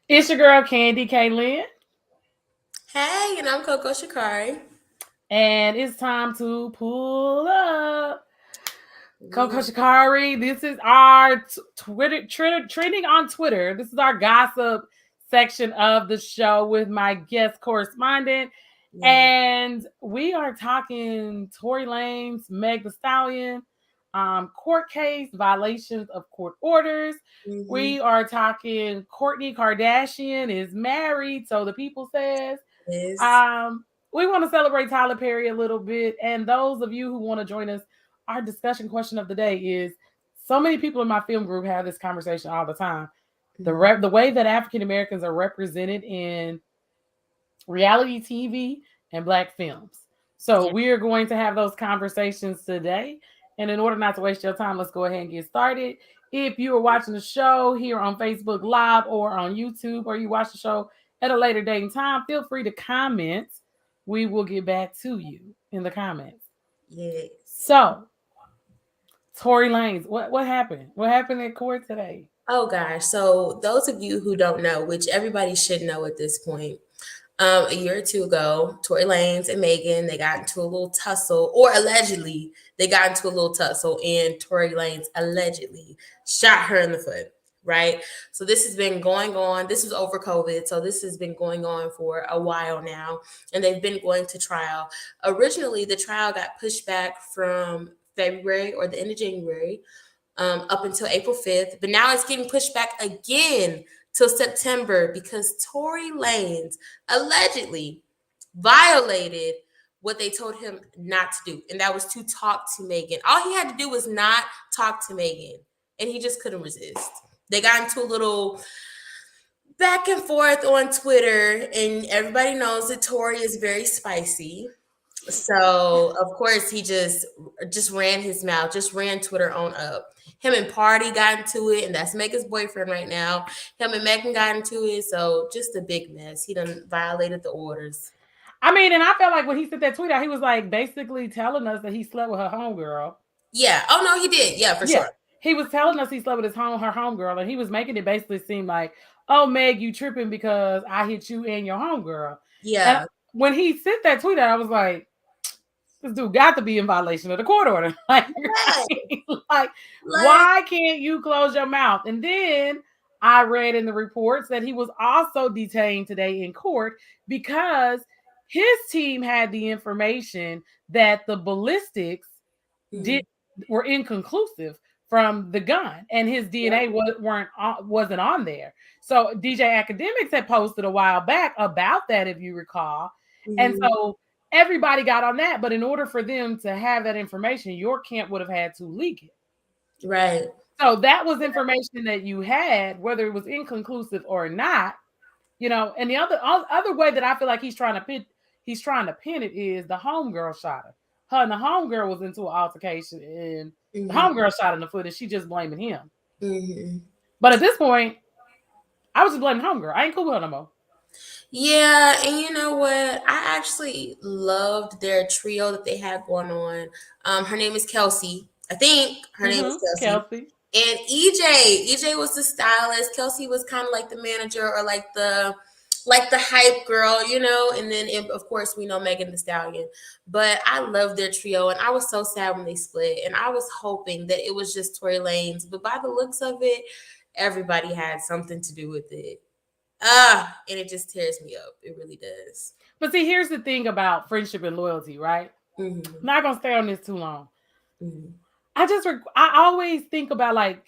It's your girl Candy Kaylin, Hey, and I'm Coco Shikari. and it's time to pull up Coco Mm, Shikari. This is our trending on Twitter. This is our gossip section of the show with my guest correspondent, yeah. and we are talking Tory Lanez, Meg The Stallion, court case, violations of court orders. Mm-hmm. We are talking Kourtney Kardashian is married, so the people says. Is Um, we want to celebrate Tyler Perry a little bit. And those of you who want to join us, our discussion question of the day is so many people in my film group have this conversation all the time. mm, The way that African Americans are represented in reality TV and black films. So yeah. we are going to have those conversations today. And in order not to waste your time, let's go ahead and get started. If you are watching the show here on Facebook Live or on YouTube, or you watch the show at a later date and time, feel free to comment. We will get back to you in the comments. Yes. So, Tory Lanez, what happened? What happened in court today? Oh gosh. So those of you who don't know, which everybody should know at this point, a year or two ago, Tory Lanez and Megan, they got into a little tussle, or allegedly they got into a little tussle, and Tory Lanez allegedly shot her in the foot. Right. So this has been going on. This was over COVID. So this has been going on for a while now. And they've been going to trial. Originally, the trial got pushed back from February or the end of January up until April 5th. But now it's getting pushed back again till September because Tory Lanez allegedly violated what they told him not to do, and that was to talk to Megan. All he had to do was not talk to Megan, and he just couldn't resist. They got into a little back and forth on Twitter, and everybody knows that Tory is very spicy. So of course he just ran his mouth, just ran Twitter on up. Him and Party got into it, and that's Megan's boyfriend right now. Him and Megan got into it, so just a big mess. He done violated the orders. I mean, and I felt like when he sent that tweet out, he was like basically telling us that he slept with her homegirl. Yeah. Oh no, he did. Yeah, for Yeah, sure. he was telling us he slept with her homegirl, and he was making it basically seem like, "Oh, Meg, you tripping because I hit you and your homegirl." And Yeah. when he sent that tweet out, I was like, "This dude got to be in violation of the court order." Like, Right. like, Like, why can't you close your mouth? And then I read in the reports that he was also detained today in court because his team had the information that the ballistics did mm, were inconclusive from the gun, and his yep. DNA wasn't on there. So DJ Academics had posted a while back about that, if you recall, and Mhm. so everybody got on that. But in order for them to have that information, your camp would have had to leak it. Right. So that was information that you had, whether it was inconclusive or not. And the other way that I feel like he's trying to pin it is the homegirl shot her. Her and the homegirl was into an altercation, and the Mhm. homegirl shot in the foot, and she just blaming him. Mhm. But at this point, I was just blaming homegirl. I ain't cool with her no more. Yeah, and you know what? I actually loved their trio that they had going on. Her name is Kelsey. I think her name is Kelsey. Kelsey. And EJ. EJ was the stylist. Kelsey was kind of like the manager or like the hype girl, and then of course we know Megan the Stallion. But I love their trio, and I was so sad when they split, and I was hoping that it was just Tory Lanez, but by the looks of it, everybody had something to do with it. And it just tears me up. It really does. But see, here's the thing about friendship and loyalty, right? I'm Mm-hmm. not gonna stay on this too long. Mm-hmm. I always think about, like,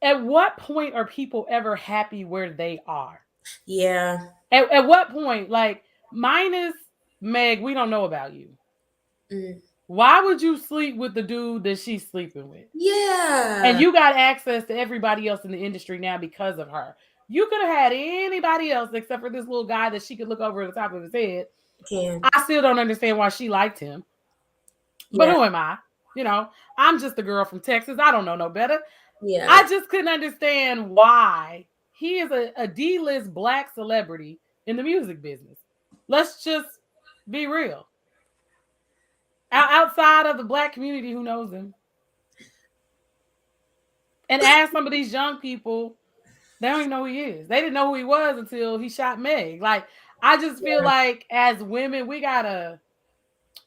at what point are people ever happy where they are? Yeah. At what point, like, minus Meg, we don't know about you. Mm. Why would you sleep with the dude that she's sleeping with? And Yeah. you got access to everybody else in the industry now because of her. You could have had anybody else except for this little guy that she could look over the top of his head. Can. I still don't understand why she liked him. But Yeah. who am I? You know, I'm just a girl from Texas. I don't know no better. Yeah. I just couldn't understand why he is a D-list black celebrity in the music business. Let's just be real. Outside of the black community who knows him, and ask some of these young people They don't even know who he is. They didn't know who he was until he shot Meg. Like, I just feel Yeah. like as women, we gotta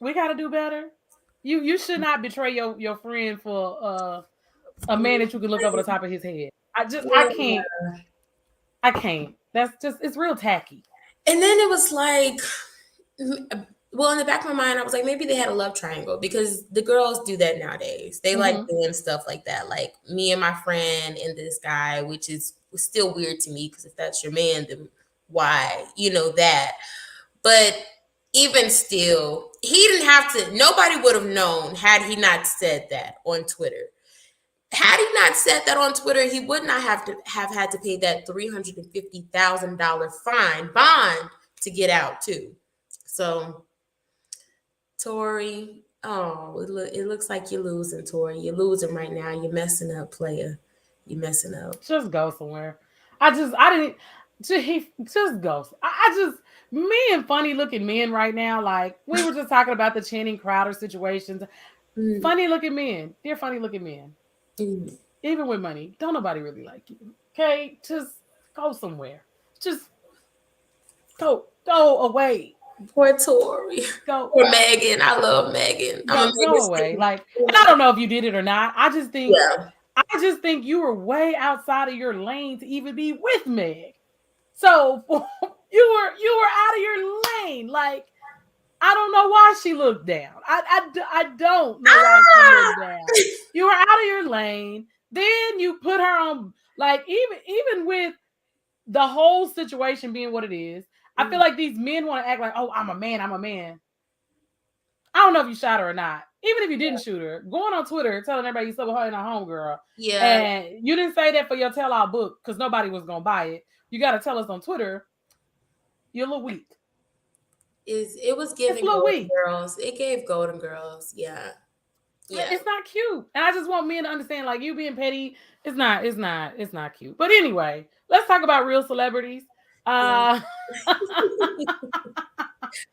do better. You should not betray your friend for a man that you can look over the top of his head. I can't. Yeah. I can't. That's just it's real tacky. And then it was like, well, in the back of my mind, I was like, maybe they had a love triangle because the girls do that nowadays. They like Mm-hmm. doing stuff like that, like me and my friend and this guy, which is still weird to me because if that's your man, then why, that. But even still, he didn't have to, nobody would have known had he not said that on Twitter. Had he not said that on Twitter, he would not have had to pay that $350,000 bond to get out too. So, Tory, oh, it looks like you're losing, Tory. You're losing right now. You're messing up, player. You're messing up. Just go somewhere. I didn't. Just go. I just me and funny looking men right now. Like we were just talking about the Channing Crowder situations. Mm, Funny looking men, dear funny looking men. mm. Even with money, don't nobody really like you. Okay, just go somewhere. Just go away. Poor Tory. Go Poor Megan. I love Megan. I'm a go Megan away. stan. Like, and I don't know if you did it or not. Yeah. I just think you were way outside of your lane to even be with Meg. So you were out of your lane. Like I don't know why she looked down. I don't know why she Ah! looked down. You were out of your lane. Then you put her on. Like even with the whole situation being what it is, I feel Mm, like these men want to act like, oh, I'm a man. I'm a man. I don't know if you shot her or not. Even if you didn't shoot her, going on Twitter telling everybody you slept with her and her homegirl, yeah. and you didn't say that for your tell-all book because nobody was gonna buy it. You got to tell us on Twitter. You're a little weak. It was It's a giving little Golden weak. Girls. It gave Golden Girls. Yeah. Yeah. It's not cute. And I just want men to understand, like you being petty, it's not cute. But anyway, let's talk about real celebrities. Yeah. Uh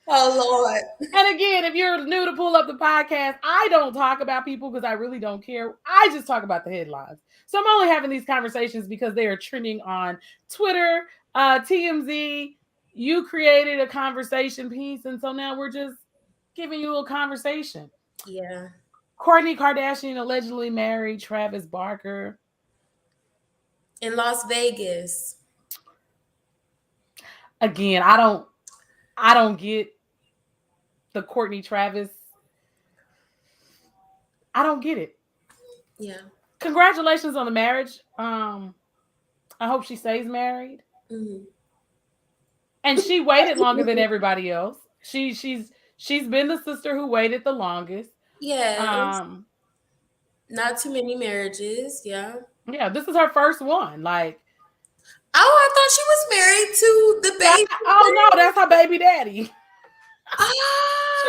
Oh Lord. and again, if you're new to pull up the podcast, I don't talk about people because I really don't care. I just talk about the headlines. So I'm only having these conversations because they are trending on Twitter. TMZ, you created a conversation piece, and so now we're just giving you a conversation. Yeah. Kourtney Kardashian allegedly married Travis Barker. In Las Vegas. Again, I don't get the Kourtney Travis. I don't get it. Yeah. Congratulations on the marriage. I hope she stays married. Hmm. And she waited longer than everybody else. She's been the sister who waited the longest. Yes. Um, Not too many marriages. Yeah. yeah, this is her first one. Like, Oh, I thought she was married to the oh no, baby. that's her baby daddy. She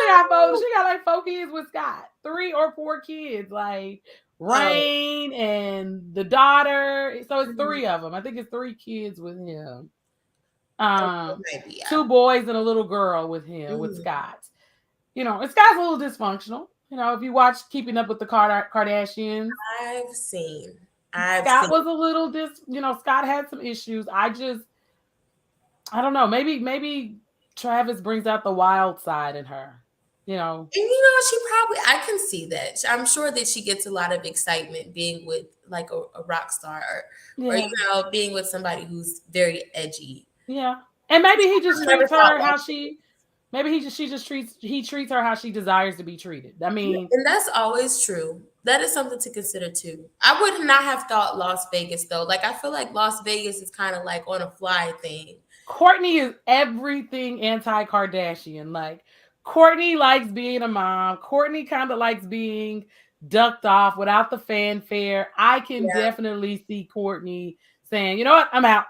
got four. Oh. She got like 4 kids with Scott, 3 or 4 kids, like Oh. Rain and the daughter. So it's Mhm. 3 of them. I think it's 3 kids with him. Okay, Um, maybe, yeah. 2 boys and a little girl with him with Mhm. Scott. And Scott's a little dysfunctional. If you watch Keeping Up with the Kardashians, I've seen. I've Scott seen. was a little Scott had some issues. I don't know. Maybe Travis brings out the wild side in her. You know, And she probably, I can see that. I'm sure that she gets a lot of excitement being with like a rock star or yeah. being with somebody who's very edgy. Yeah. And maybe he just I've never treats thought her how that. she maybe she just treats her how she desires to be treated. I mean, And that's always true. That is something to consider too. I would not have thought Las Vegas though. Like I feel like Las Vegas is kind of like on a fly thing. Kourtney is everything anti-Kardashian. Like Kourtney likes being a mom. Kourtney kind of likes being ducked off without the fanfare. I can Yeah, definitely see Kourtney saying, "You know what? I'm out.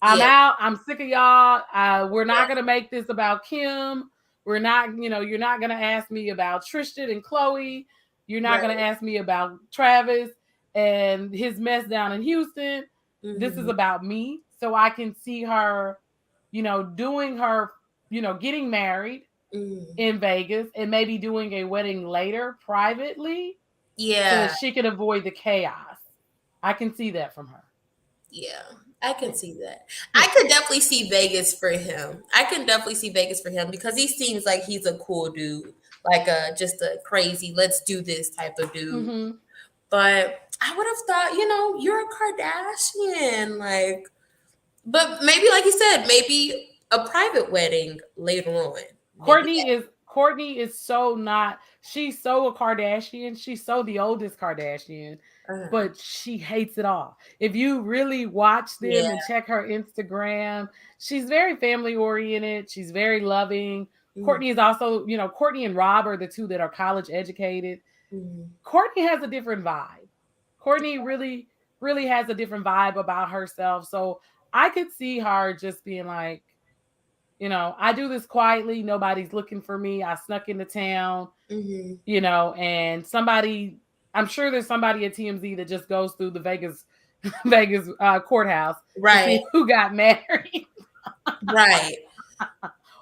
I'm yeah, out. I'm sick of y'all. We're yeah, not gonna make this about Kim. We're not, you're not gonna ask me about Tristan and Chloe. You're not gonna right. ask me about Travis and his mess down in Houston. This is Hmm. about me." So I can see her, doing her, getting married Hmm. in Vegas and maybe doing a wedding later privately so that Yeah, she can avoid the chaos. I can see that from her. Yeah, I can see that. I Yeah. could definitely see Vegas for him. I can definitely see Vegas for him because he seems like he's a cool dude, like a just a crazy, let's do this type of dude. Mm-hmm. But I would have thought, you're a Kardashian, like, but maybe like you said, maybe a private wedding later on. Maybe Kourtney is so not, she's so a Kardashian. She's so the oldest Kardashian, that. but she hates it all. If you really watch them Yeah. and check her Instagram, she's very family oriented. She's very loving. Mm-hmm. Kourtney is also, Kourtney and Rob are the two that are college educated. Mm-hmm. Kourtney has a different vibe. Kourtney really, really has a different vibe about herself. So I could see her just being like, I do this quietly. Nobody's looking for me. I snuck into town, Mm-hmm. and I'm sure there's somebody at TMZ that just goes through the Vegas, Vegas courthouse to Right. see who got married, Right.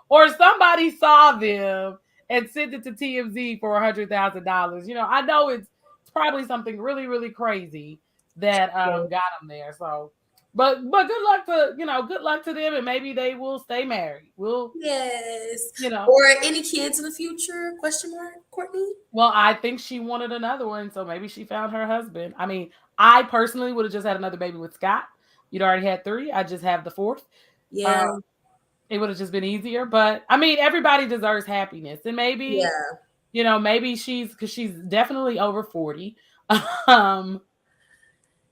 or somebody saw them and sent it to TMZ for $100,000. I know it's probably something really, really crazy that got them there. So, but good luck to them, and maybe they will stay married. We'll Yes. you know Or any kids in the future? Question mark, Courtney? Well, I think she wanted another one, so maybe she found her husband. I mean, I personally would have just had another baby with Scott. You'd already had three. I just have the fourth. Uh, Yeah. it would have just been easier. But I mean, everybody deserves happiness, and Yeah. maybe because she's definitely over 40. um,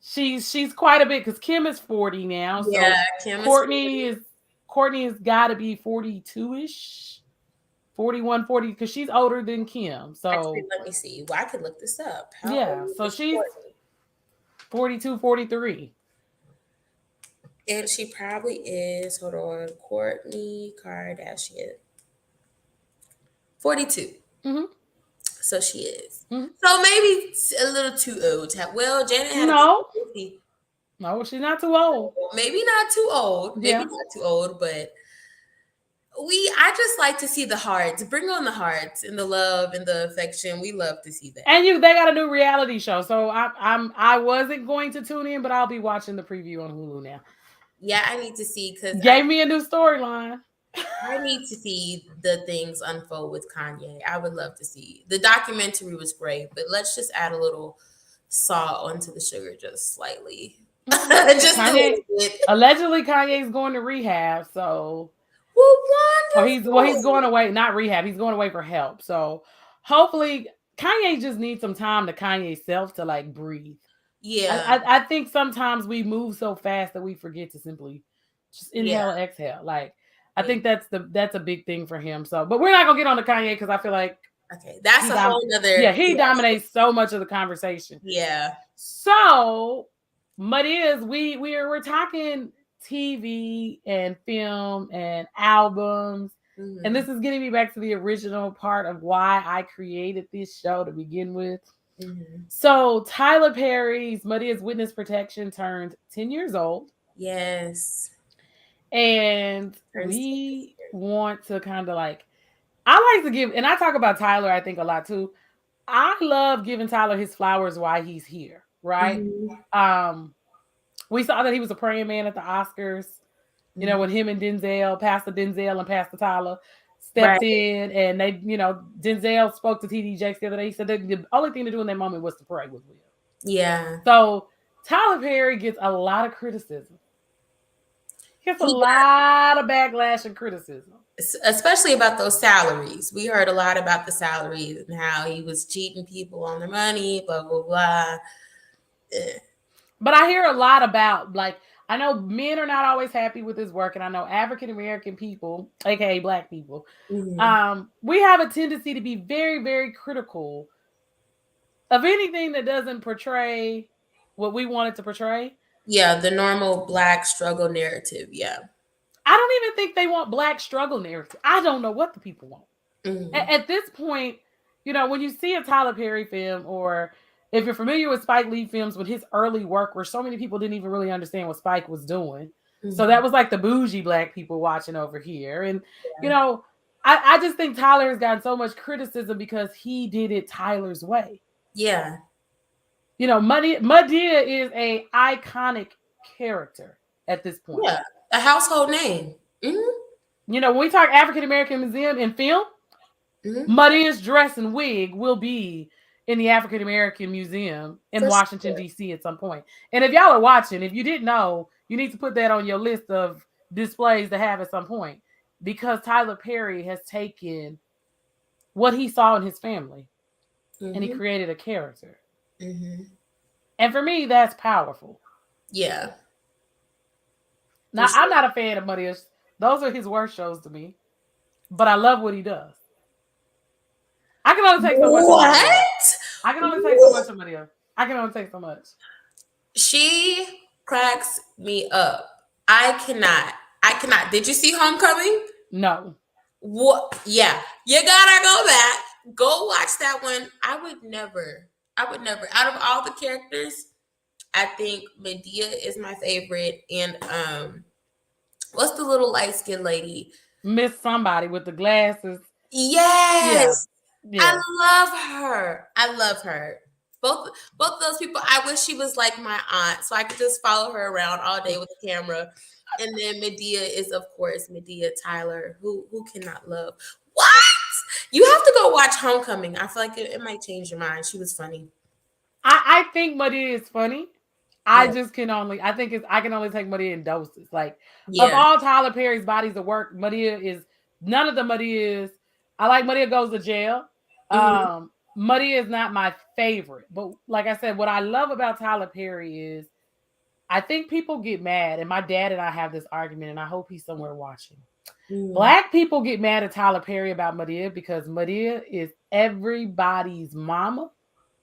she's quite a bit because Kim is 40 now, Yeah. so Kim is Kourtney 40. is Courtney has got to be 42 ish, 41, 40, because she's older than Kim. Actually, So let me see. Well, I could look this up. How yeah, old so is she's Courtney? 42, 43. And she probably is, hold on, Kourtney Kardashian. 42. Mm-hmm. So she is. Mm-hmm. So maybe it's a little too old to have. Well, Janet had a baby No, at 50. no, she's not too old. Maybe not too old. Maybe Yeah. not too old, but I just like to see the hearts. Bring on the hearts and the love and the affection. We love to see that. And they got a new reality show. So I wasn't going to tune in, but I'll be watching the preview on Hulu now. Yeah, I need to see because Gave me a new storyline. I need to see the things unfold with Kanye. I would love to see. The documentary was great, but let's just add a little salt onto the sugar just slightly. Just a Kanye little bit. allegedly Kanye's going to rehab, so Well, he's going wonderful. away, not rehab, he's going away for help. So hopefully Kanye just needs some time to Kanye self to like breathe. I, Yeah, I I think sometimes we move so fast that we forget to simply just yeah, inhale, exhale. Like I yeah. think that's a big thing for him. So, but we're not gonna get on to Kanye because I feel like Okay, that's he a whole yeah, nother. he Yeah, dominates so much of the conversation. yeah. So, we're talking TV and film and albums. And Hmm. this is getting me back to the original part of why I created this show to begin with. Hmm. So Tyler Perry's Madea's Witness Protection turned 10 years old. Yes. And Turns 10 this we year. want to kind of like, I like to give, and I talk about Tyler, I think a lot too. I love giving Tyler his flowers while he's here, right? Hmm. Um, we saw that he was a praying man at the Oscars, Hmm. when him and Pastor Denzel and Pastor Tyler Right. stepped in, and Denzel spoke to TD Jakes the other day. He said that the only thing to do in that moment was to pray with Will. Yeah. So Tyler Perry gets a lot of criticism. He gets a He lot of backlash and criticism. especially about those salaries. We heard a lot about the salaries and how he was cheating people on their money, blah blah blah. Eh. But I hear a lot about, like, I know men are not always happy with his work, and I know African American people, aka Black people, Mhm. we have a tendency to be very, very critical of anything that doesn't portray what we want it to portray. Yeah, the normal black struggle narrative. Yeah. I don't even think they want Black struggle narrative. I don't know what the people want. Hmm. At this point, when you see a Tyler Perry film, or if you're familiar with Spike Lee films with his early work, where so many people didn't even really understand what Spike was doing. So Hmm. that was like the bougie Black people watching over here. And, you Yeah. know, I just think Tyler has gotten so much criticism because he did it Tyler's way. Yeah. Madea is a iconic character at this point. Yeah, a household name. Mm-hmm. You know, when we talk African American Museum in film, Mm-hmm. Madea's dress and wig will be in the African American Museum in For Washington, sure. D.C. at some point. And if y'all are watching, if you didn't know, you need to put that on your list of displays to have at some point, because Tyler Perry has taken what he saw in his family and he Mm-hmm. created a character. Mm-hmm. And for me, that's powerful. Yeah, for Now, I'm sure. not a fan of Madea's. Those are his worst shows to me, but I love what he does. I can only take so much of Madea. What? I can only take so much of Madea. I can only take so much. She cracks me up. I cannot. I cannot. Did you see Homecoming? No. What? Yeah, you gotta go back. Go watch that one. I would never. I would never. Out of all the characters, I think Madea is my favorite. And what's the little light skinned lady? Miss somebody with the glasses. Yeah. Yes, I Yeah. love her. I love her. Both those people. I wish she was like my aunt, so I could just follow her around all day with the camera. And then Madea is, of course, Madea Tyler, who cannot love. What? You have to go watch Homecoming. I feel like it might change your mind. She was funny. I think Madea is funny. I Yeah. just can only I think it's I can only take Madea in doses. Like of Yeah. all Tyler Perry's bodies of work, Madea is none of the Madeas. I like Madea Goes to Jail. Mhm. Madea is not my favorite, but like I said, what I love about Tyler Perry is I think people get mad, and my dad and I have this argument, and I hope he's somewhere watching. Mm. Black people get mad at Tyler Perry about Madea because Madea is everybody's mama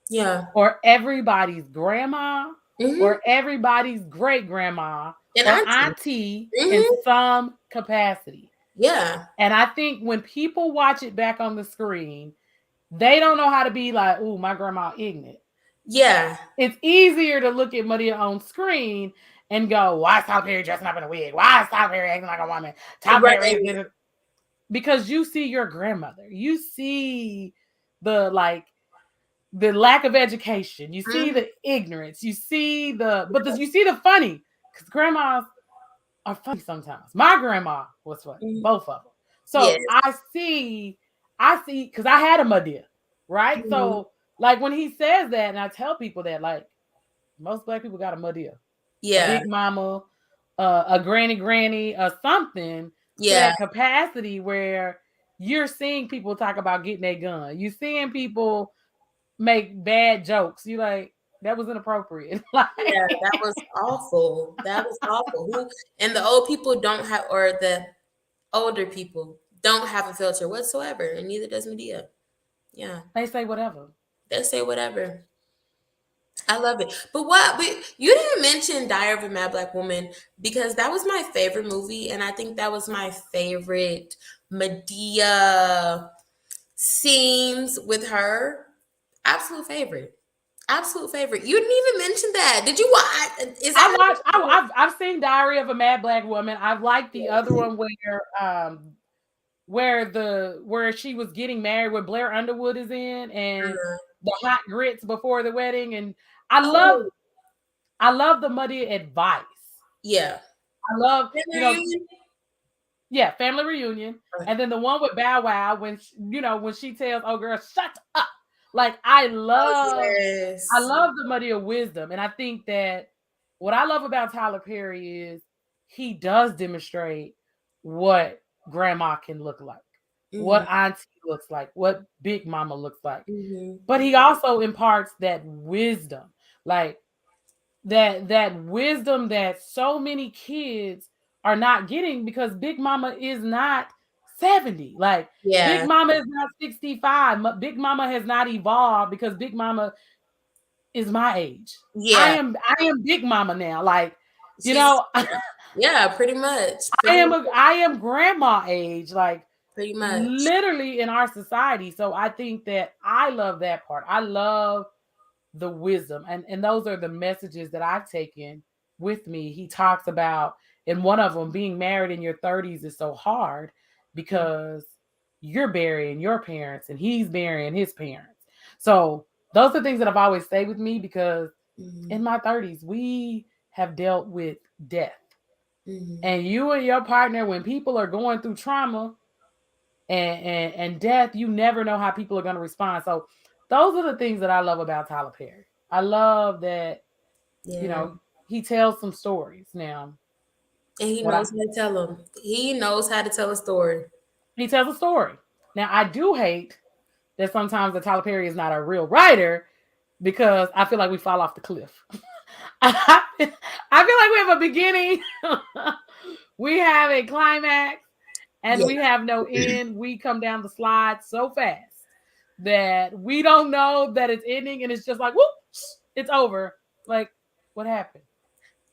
Yeah. or everybody's grandma Hmm. or everybody's great grandma And or auntie. auntie in Hmm. some capacity. Yeah. And I think when people watch it back on the screen, they don't know how to be like, "Ooh, my grandma ignorant." Yeah. It's easier to look at Madea on screen and go, "Why is Tyler Perry dressing up in a wig? Why is Tyler Perry acting like a woman? Tyler Perry Right. is because you see your grandmother, you see the lack of education, you see Mhm. the ignorance, you see you see the funny because grandmas are funny sometimes. My grandma was funny, Mhm. both of them. Yes. So I see because I had a Madea, right? Mhm. So like when he says that, and I tell people that like most black people got a Madea, a Yeah. big mama, a granny, or something to Yeah. that capacity where you're seeing people talk about getting a gun. You're seeing people make bad jokes. You like that was inappropriate. like Yeah. That was awful. That was awful. Who and the old people don't have, or the older people don't have a filter whatsoever, and neither does Medea. Yeah. they say whatever. They say whatever. I love it. But what? But you didn't mention Diary of a Mad Black Woman, because that was my favorite movie, and I think that was my favorite Medea scenes with her. Absolute favorite. Absolute favorite. You didn't even mention that. Did you watch? Is I that watched. I've seen Diary of a Mad Black Woman. I've liked the other one where she was getting married, where Blair Underwood is in, and uh, the hot grits before the wedding, and I love oh I love the muddy advice. yeah. I love Memory reunion? yeah, family reunion, and then the one with Bow Wow when she tells oh girl shut up. Like Oh yes. I love the muddy of wisdom, and I think that what I love about Tyler Perry is he does demonstrate what grandma can look like, Mm-hmm. what auntie looks like, what big mama looks like. Mm-hmm. But he also imparts that wisdom, like that wisdom that so many kids are not getting because Big Mama is not 70. Like Big Yeah. Mama is not 65. Big Mama has not evolved because Big Mama is my age. Yeah. I am Big Mama now. Like, you She's know, yeah, pretty much. I am grandma age, like Pretty much. literally in our society. So I think that I love that part. I love the wisdom, and those are the messages that I've taken with me. He talks about in one of them being married in your 30s is so hard because you're burying your parents and he's burying his parents. So those are things that have always stayed with me because Mm-hmm. in my 30s we have dealt with death. Mm-hmm. And you and your partner, when people are going through trauma and death, you never know how people are going to respond. So those are the things that I love about Tyler Perry. I love that, you Yeah. know, he tells some stories. Now, And he what I knows how to tell them. He knows how to tell a story. he tells a story. Now, I do hate that sometimes that Tyler Perry is not a real writer because I feel like we fall off the cliff. I feel like we have a beginning, we have a climax, and Yeah. we have no end. We come down the slide so fast that we don't know that it's ending, and it's just like, whoop, it's over. Like, what happened?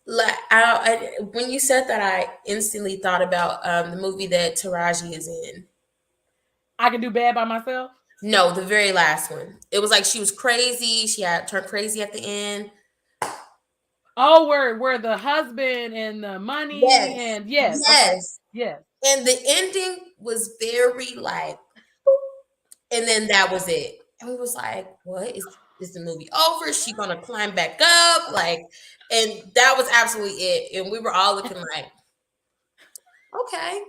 Like when you said that, I instantly thought about the movie that Taraji is in. I can do bad by myself. No, the very last one. It was like she was crazy. She had turned crazy at the end. Oh, where the husband and the money Yes. and yes, okay, Yes. yes. And the ending was very like, and then that was it. And we was like, what is the movie over? Is she gonna climb back up? Like, and that was absolutely it. And we were all looking like, okay,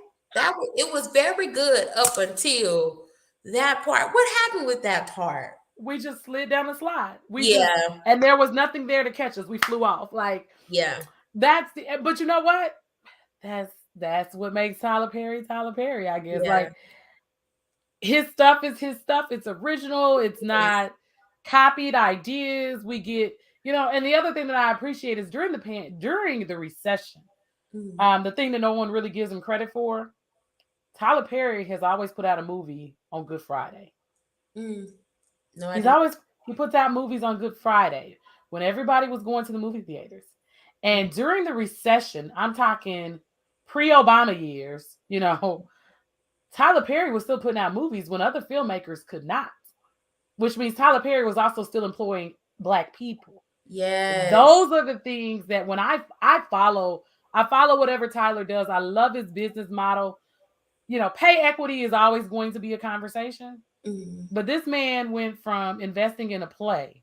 it was very good up until that part. What happened with that part? We just slid down the slide. We just Yeah, and there was nothing there to catch us. We flew off. Like yeah, that's the but you know what? That's what makes Tyler Perry, I guess. yeah. Like his stuff is his stuff. It's original. It's Yes. not copied ideas. We get, and the other thing that I appreciate is during the recession, Mm, the thing that no one really gives him credit for, Tyler Perry has always put out a movie on Good Friday. mm. No, I He's didn't. always he puts out movies on Good Friday when everybody was going to the movie theaters. Mm, And during the recession, I'm talking pre-Obama years, Tyler Perry was still putting out movies when other filmmakers could not, which means Tyler Perry was also still employing Black people. yes. Those are the things that when I follow whatever Tyler does. I love his business model. Pay equity is always going to be a conversation. Mm, But this man went from investing in a play,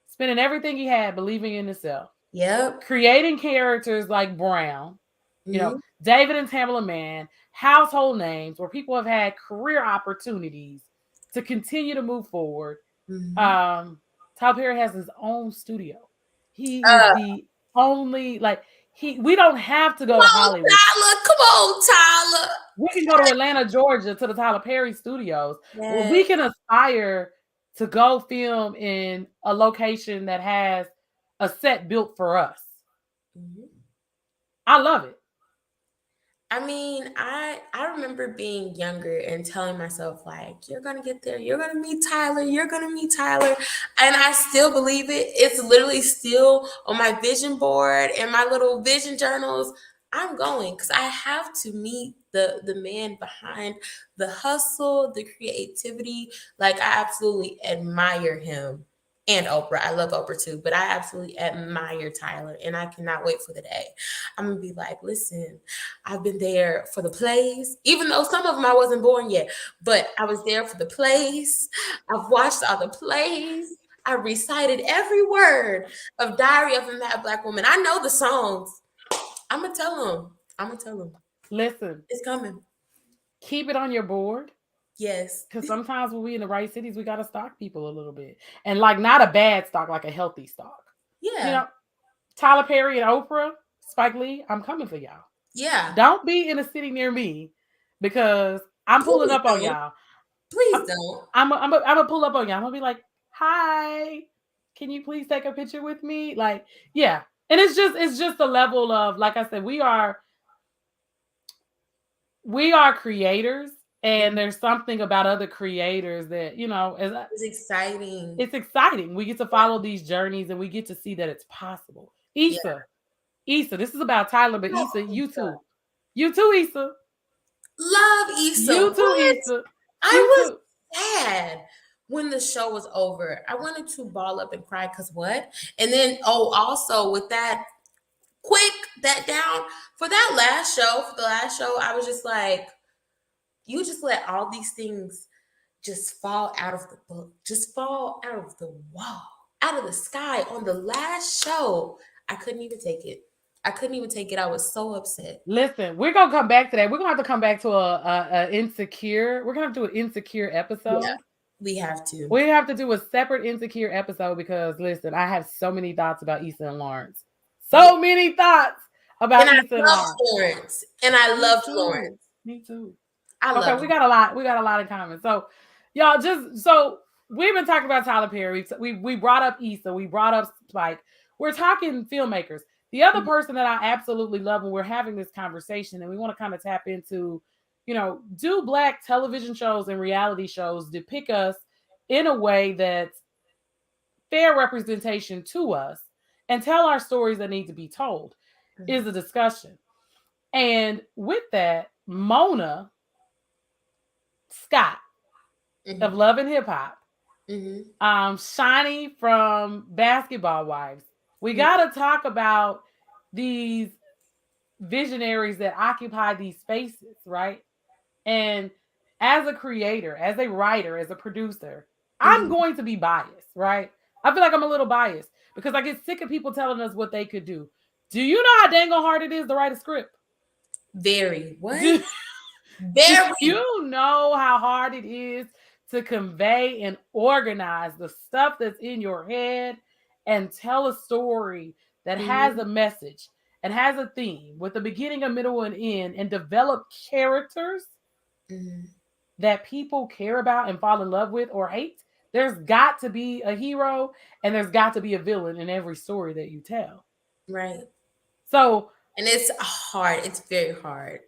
spending everything he had, believing in himself, yep. creating characters like Brown, Mm, David and Tamala Mann, household names where people have had career opportunities to continue to move forward. mm. Tyler Perry has his own studio. He is Uh, the only we don't have to Come go to on, Hollywood. Tyler. Come on, Tyler. We can go to Atlanta, Georgia to the Tyler Perry studios where Yes. we can aspire to go film in a location that has a set built for us. Mhm. I love it. I mean, I remember being younger and telling myself like, "You're gonna get there. You're gonna meet Tyler. You're gonna meet Tyler," and I still believe it. It's literally still on my vision board and my little vision journals. I'm going because I have to meet the man behind the hustle, the creativity. Like I absolutely admire him and Oprah. I love Oprah too, but I absolutely admire Tyler, and I cannot wait for the day. I'm gonna be like, listen. I've been there for the plays, even though some of them I wasn't born yet, but I was there for the plays. I've watched all the plays. I recited every word of Diary of a Mad Black Woman. I know the songs. I'm gonna tell them. I'm gonna tell them Listen, it's coming. keep it on your board Yes. because sometimes when we in the right cities, we got to stalk people a little bit. And like not a bad stalk, like a healthy stalk. You Yeah. know, Tyler Perry and Oprah, Spike Lee, I'm coming for y'all. Yeah. Don't be in a city near me because I'm pulling Please up on don't. y'all. Please I'm don't. I'm gonna pull up on y'all. I'm gonna be like, "Hi, can you please take a picture with me?" Like, yeah. And it's just a level of like I said, we are creators, and there's something about other creators that It's exciting. it's exciting. We get to follow these journeys, and we get to see that it's possible. Yeah. Issa, this is about Tyler, but Love Issa, Issa. you too, Issa, Love Issa. you too, What? Issa, I you was too. sad when the show was over. I wanted to ball up and cry because what? And then, oh, also with that quick, that down for that last show, for the last show, I was just like, you just let all these things just fall out of the book, just fall out of the wall, out of the sky on the last show. I couldn't even take it. I couldn't even take it. I was so upset. Listen, we're gonna come back to that. We're gonna have to come back to a insecure. We're gonna have to do an insecure Yeah, episode. we have to. We have to do a separate insecure episode because listen, I have so many thoughts about Issa and Lawrence. Yeah. So many thoughts And about I Issa and love Lawrence. Florence. And I Me loved too. Florence. Me too. I Okay, loved we her. got a lot. We got a lot in common. So, y'all, just so we've been talking about Tyler Perry. We brought up Issa. We brought up Spike. We're talking filmmakers. The other person that I absolutely love when we're having this conversation, and we want to kind of tap into, do Black television shows and reality shows depict us in a way that's fair representation to us and tell our stories that need to be told is a discussion. And with that, Mona Scott of Love and Hip Hop, Shiny from Basketball Wives. We got to talk about these visionaries that occupy these spaces, right? And as a creator, as a writer, as a producer, I'm going to be biased, right? I feel like I'm a little biased because I get sick of people telling us what they could do. Do you know how dang hard it is to write a script? Very. What? Do, do Very. you know how hard it is to convey and organize the stuff that's in your head and tell a story that has a message and has a theme with a beginning, a middle, and end, and develop characters that people care about and fall in love with or hate? There's got to be a hero and there's got to be a villain in every story that you tell. Right. So, and it's hard. It's very hard.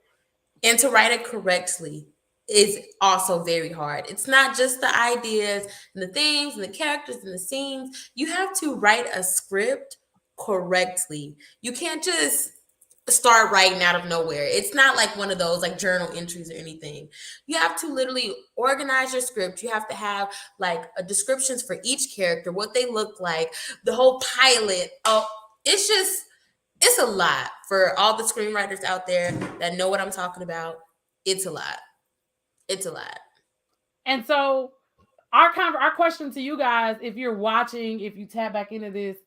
And to write it correctly is also very hard. It's not just the ideas and the things and the characters and the scenes. You have to write a script correctly. You can't just start writing out of nowhere. It's not like one of those like journal entries or anything. You have to literally organize your script. You have to have like descriptions for each character, what they look like, the whole pilot. Oh, it's a lot for all the screenwriters out there that know what I'm talking about. It's a lot. It's a lot. And so our question to you guys, if you're watching, if you tap back into this,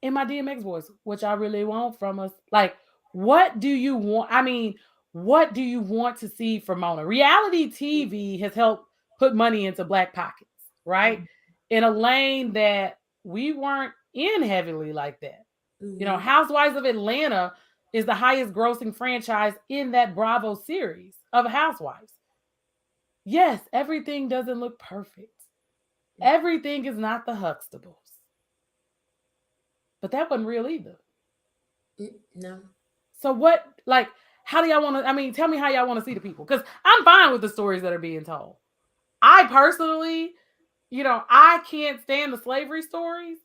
in my DMX voice, which I really want from us, like, what do you want? I mean, what do you want to see from Mona? Reality TV has helped put money into Black pockets, right? In a lane that we weren't in heavily like that. Housewives of Atlanta is the highest grossing franchise in that Bravo series of Housewives. Yes, everything doesn't look perfect. Everything is not the Huxtables. But that wasn't real either. No. So what, like, how do y'all want to, I mean, tell me how y'all want to see the people. Because I'm fine with the stories that are being told. I personally, I can't stand the slavery stories,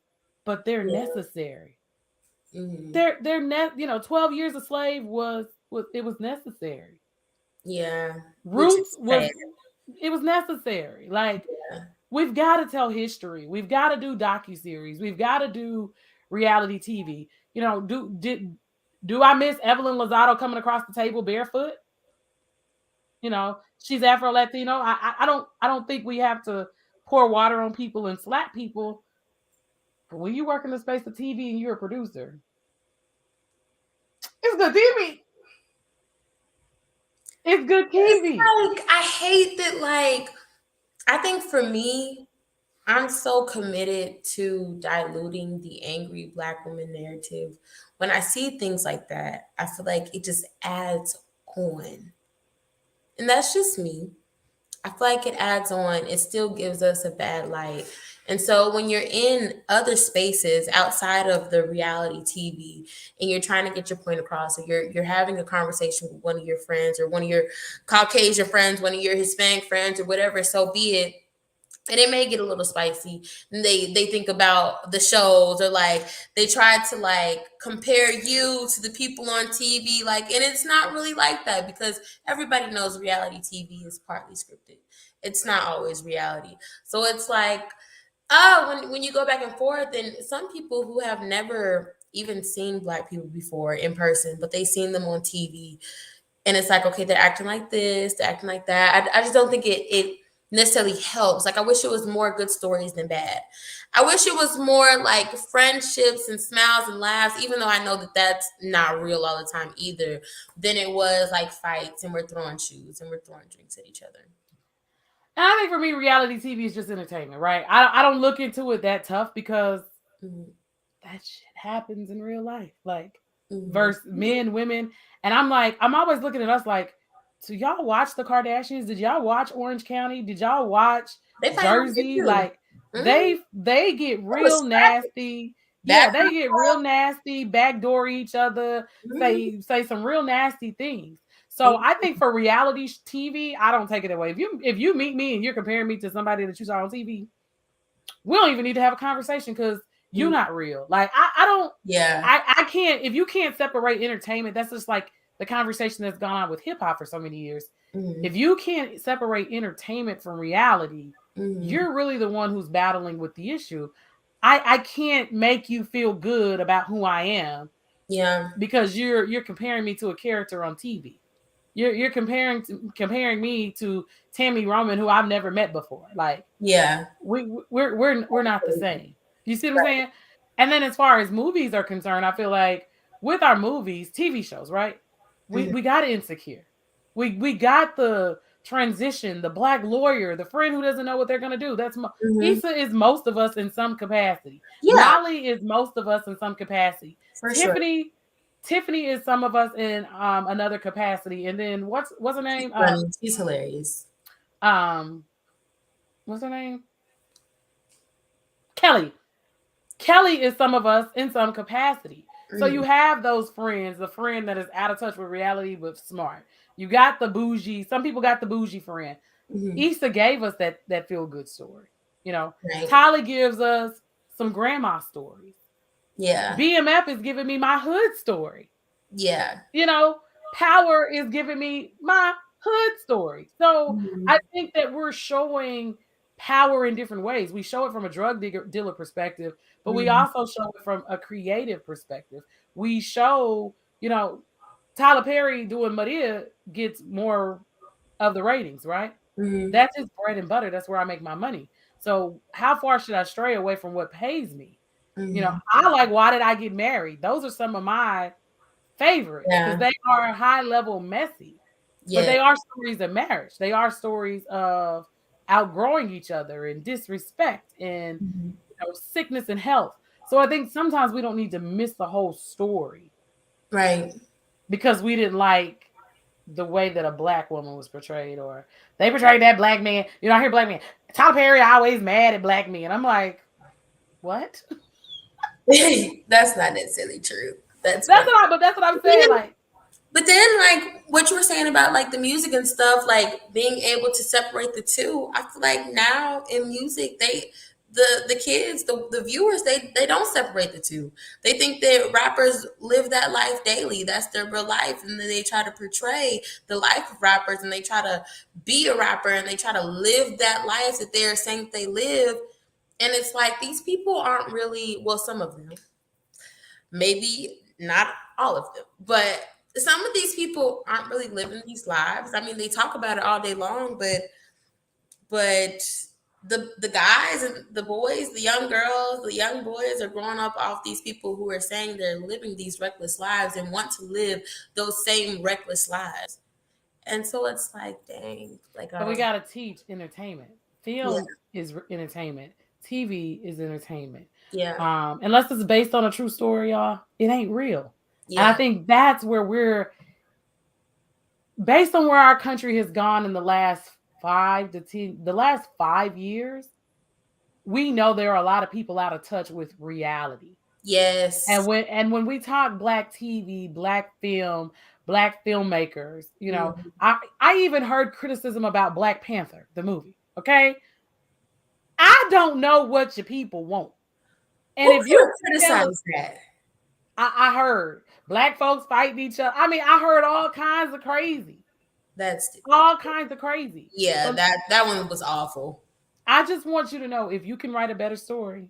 but they're necessary. They're 12 years a slave was necessary. Yeah. Roots it was necessary. Like, we've got to tell history. We've got to do docuseries. We've got to do reality TV. Do I miss Evelyn Lozado coming across the table barefoot? She's Afro Latino. I don't think we have to pour water on people and slap people. But when you work in the space of TV and you're a producer, it's good TV. It's good TV. It's like, I hate that. Like, I think for me, I'm so committed to diluting the angry Black woman narrative. When I see things like that, I feel like it just adds on. And that's just me. I feel like it adds on. It still gives us a bad light. And so when you're in other spaces outside of the reality TV and you're trying to get your point across, or you're having a conversation with one of your friends or one of your Caucasian friends, one of your Hispanic friends or whatever, so be it, and it may get a little spicy. And they think about the shows, or like they try to like compare you to the people on TV, like, and it's not really like that, because everybody knows reality TV is partly scripted. It's not always reality. So it's like, when you go back and forth, and some people who have never even seen Black people before in person, but they've seen them on TV, and it's like, okay, they're acting like this, they're acting like that. I just don't think it necessarily helps. Like, I wish it was more good stories than bad. I wish it was more like friendships and smiles and laughs, even though I know that that's not real all the time either, than it was like fights and we're throwing shoes and we're throwing drinks at each other. And I think for me, reality TV is just entertainment, right? I don't look into it that tough because Mm-hmm. that shit happens in real life. Like, Mm-hmm. versus men, women. And I'm like, I'm always looking at us like, so y'all watch the Kardashians? Did y'all watch Orange County? Did y'all watch They fight over it Jersey? too. Like, Mm-hmm. they get It was real scrappy. nasty. Yeah, they Bathroom get real talk. nasty, backdoor each other, Mm-hmm. say some real nasty things. So I think for reality TV, I don't take it away. If you meet me and you're comparing me to somebody that you saw on TV, we don't even need to have a conversation because you're Mm-hmm. not real. Like I don't, Yeah. I can't. If you can't separate entertainment, that's just like the conversation that's gone on with hip hop for so many years. Mm-hmm. If you can't separate entertainment from reality, Mm-hmm. you're really the one who's battling with the issue. I can't make you feel good about who I am Yeah. because you're comparing me to a character on TV. You're comparing me to Tammy Roman, who I've never met before. Like Yeah. we're not the same. You see what I'm saying? And then as far as movies are concerned, I feel like with our movies, TV shows, right? Mm-hmm. We got Insecure. We got the transition, the black lawyer, the friend who doesn't know what they're gonna do. Mm-hmm. Issa is most of us in some capacity. Yeah, Nolly is most of us in some capacity. for sure. Tiffany is some of us in another capacity. And then what's her She's name? funny. She's hilarious. Um what's her name? Kelly. Kelly is some of us in some capacity. So you Mm-hmm. have those friends, the friend that is out of touch with reality but smart. You got the bougie. Some people got the bougie friend. Mm-hmm. Issa gave us that feel good story. You know, Right. Tyler gives us some grandma stories. Yeah. BMF is giving me my hood story. Yeah. You know, Power is giving me my hood story. So Mm-hmm. I think that we're showing power in different ways. We show it from a dealer perspective, but we Mm-hmm. also show it from a creative perspective. We show, Tyler Perry doing Madea gets more of the ratings, right? Mm-hmm. That's his bread and butter. That's where I make my money. So how far should I stray away from what pays me? Mm-hmm. I like Why Did I Get Married? Those are some of my favorites because Yeah. they are high level messy, but Yeah. they are stories of marriage. They are stories of outgrowing each other and disrespect and Mm-hmm. sickness and health. So I think sometimes we don't need to miss the whole story Right. because we didn't like the way that a black woman was portrayed or they portrayed that black man. I hear black man. Tyler Perry always mad at black men. I'm like, what? That's not necessarily true. That's funny. That's what I'm saying. Like, But then, like what you were saying about like the music and stuff, like being able to separate the two, I feel like now in music, the kids, the viewers, they don't separate the two. They think that rappers live that life daily. That's their real life, and then they try to portray the life of rappers, and they try to be a rapper, and they try to live that life that they're saying that they live. And it's like these people aren't really, well, some of them, maybe not all of them, but some of these people aren't really living these lives. I mean, they talk about it all day long, but the guys and the boys, the young girls, the young boys are growing up off these people who are saying they're living these reckless lives and want to live those same reckless lives. And so it's like, dang, like but we gotta teach entertainment. yeah, Film is entertainment. TV is entertainment. yeah, Unless it's based on a true story, y'all, it ain't real. And I yeah, think that's where we're based on where our country has gone in the last 5 years. We know there are a lot of people out of touch with reality. And yes, when we talk black TV, black film, black filmmakers, mm-hmm. I even heard criticism about Black Panther, the movie. Okay, I don't know what your people want, and Who if could you have tell us, criticized that? I heard black folks fighting each other. I mean, I heard all kinds of crazy, That's stupid. all kinds of crazy. Yeah, But that one was awful. I just want you to know if you can write a better story,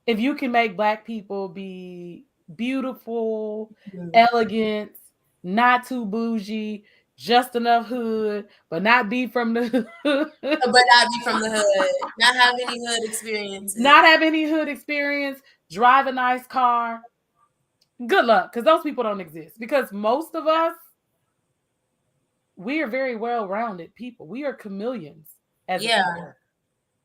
if you can make black people be beautiful, Mhm. elegant, not too bougie, just enough hood, but not be from the hood. But not be from the hood, not have any hood experiences. Not have any hood experience, drive a nice car. Good luck, because those people don't exist. Because most of us, we are very well-rounded people. We are chameleons as a people.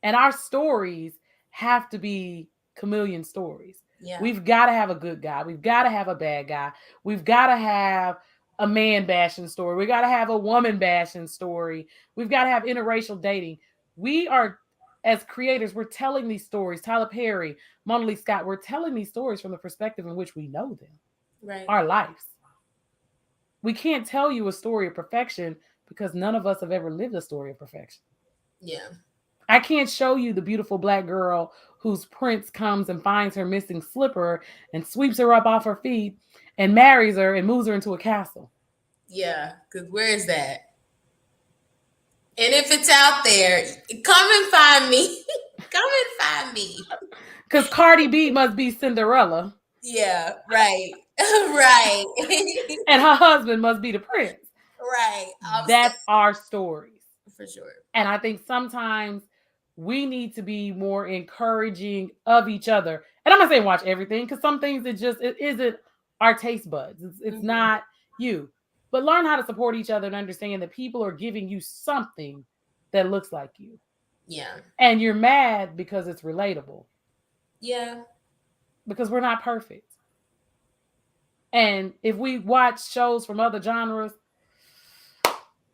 And our stories have to be chameleon stories. Yeah. We've got to have a good guy. We've got to have a bad guy. We've got to have a man bashing story. We got to have a woman bashing story. We've got to have interracial dating. We are, as creators, we're telling these stories. Tyler Perry, Mona Lee Scott, we're telling these stories from the perspective in which we know them. Right. Our lives. We can't tell you a story of perfection because none of us have ever lived a story of perfection. Yeah. I can't show you the beautiful black girl whose prince comes and finds her missing slipper and sweeps her up off her feet and marries her and moves her into a castle. Yeah, because where is that? And if it's out there, come and find me. Come and find me. Because Cardi B must be Cinderella. Yeah, right. Right. And her husband must be the prince. Right. That's our stories. For sure. And I think sometimes we need to be more encouraging of each other. And I'm not saying watch everything, because some things it isn't our taste buds. It's not you. But learn how to support each other and understand that people are giving you something that looks like you. Yeah. And you're mad because it's relatable. Yeah. Because we're not perfect. And if we watch shows from other genres,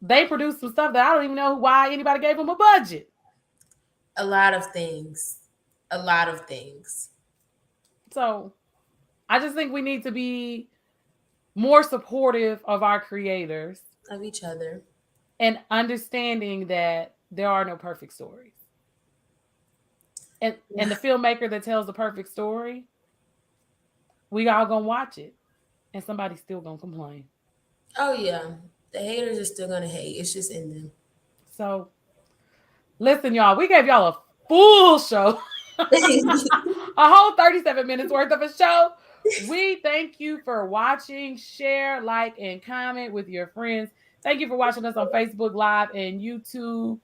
they produce some stuff that I don't even know why anybody gave them a budget. A lot of things. A lot of things. So I just think we need to be more supportive of our creators. Of each other. And understanding that there are no perfect stories. And the filmmaker that tells the perfect story, we all gonna watch it. And somebody's still gonna complain. Oh yeah. The haters are still gonna hate. It's just in them. So listen, y'all, we gave y'all a full show. A whole 37 minutes worth of a show. We thank you for watching. Share, like, and comment with your friends. Thank you for watching us on Facebook Live and YouTube.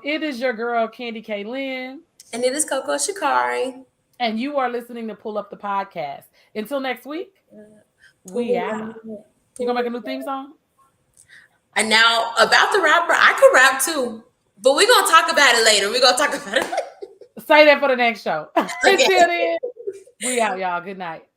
It is your girl, Candy K. Lynn. And it is Coco Shikari. And you are listening to Pull Up the Podcast. Until next week, we out. You gonna make a new theme song? And now, about the rapper, I could rap too. But we're going to talk about it later. We're going to talk about it. Say that for the next show. Okay. Until then, we out, y'all. Good night.